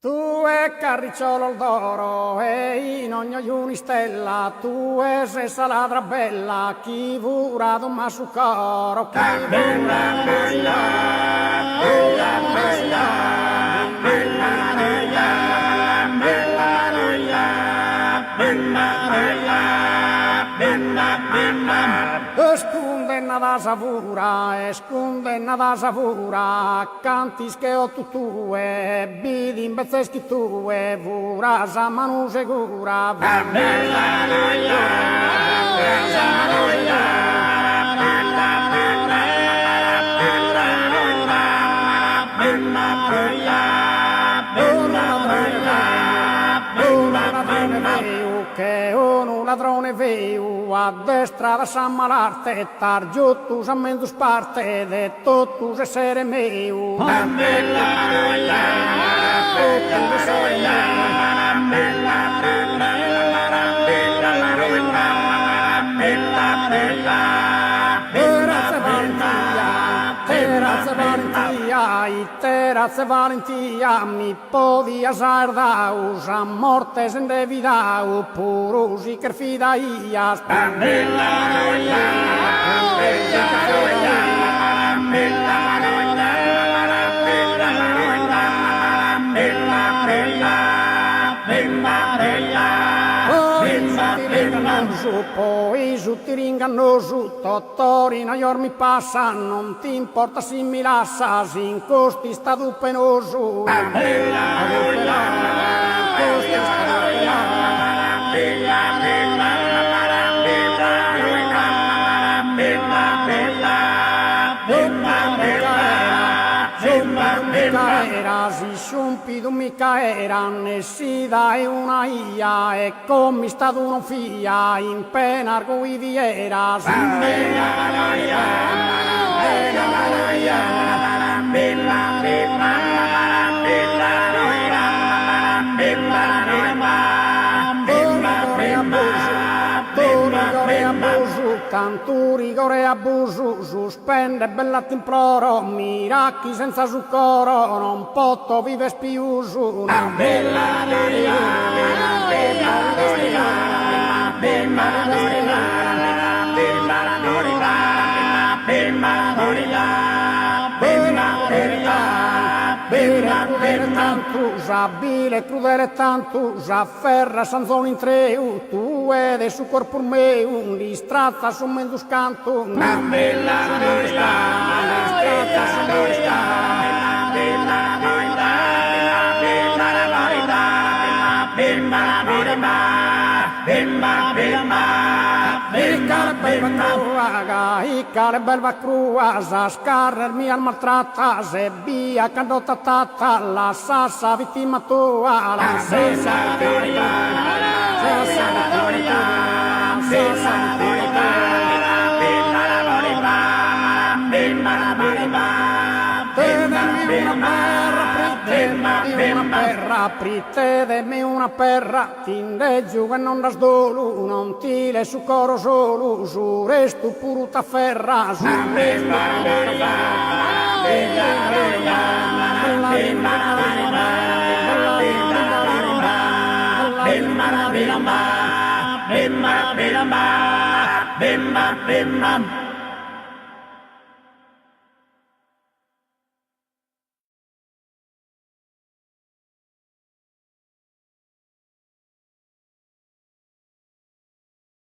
Tu è carricciolo d'oro e in ogni unistella, tu è sessa ladra bella, chi vura domma su coro, chi vura bella, bella, bella, bella, bella, bella, bella, bella, bella, bella, escundenna da savura, escundenna da savura, cantis che ho tutue, bidi in bezzeschi tue, vura manu segura, bella noia, bella noia, bella, bella, bella noia, bella noia, bella noia, bella noia, che un ladrone veiu a destra da s'ammalarte, targiù tu s'ammendu sparte, detto tu se sere meu. Bella noia, bella noia, bella bella, bella noia, bella bella, terrazza valentia, i terrazza valentia, mi podia sardau, sa morte sen devidau, purus i kerfidaias. Bella noia, bella noia, bella noia, bella noia, bella bella, bella bella. Poi su ti ringannoso, Tottorino ior mi passa, non ti importa se mi lassa, si incosti stato penoso. Bella noia, bella noia, bella bella, bella noia, bella bella, bella bella, era si sciumpido mica era, ne si dai una ia, e come stato non fia, in pena argo ivi era. Bella noia, bella noia, bella bella, bella noia, bella noia, rigore abuso, tanto rigore abuso, sospende bella t'imploro, miracchi senza zucchero, non potto vive spiuso. Bella noia, bella noia, bella noia, bella noia, bella noia, bella noia. Bella tantusa, bile crudele tantusa, ferra sanzone in treu, tu ed su corpo meu, li strazza su mendus cantu. Bella noia, strazza su mendus cantu. Bella noia, bella noia, bella noia, bella bella. Icare belva crua, sa scarrermi al maltratta, se via candotta tata, la sassa vittima tua, la sessa vittima, sessa vittima, sessa vittima, bella la morima, bella la morima, tedemi una perra, pritedemi una perra, tindeggio e non da sdolu, non ti le su coro solo, su restu puru ta ferra, su restu puru ta ferra, bella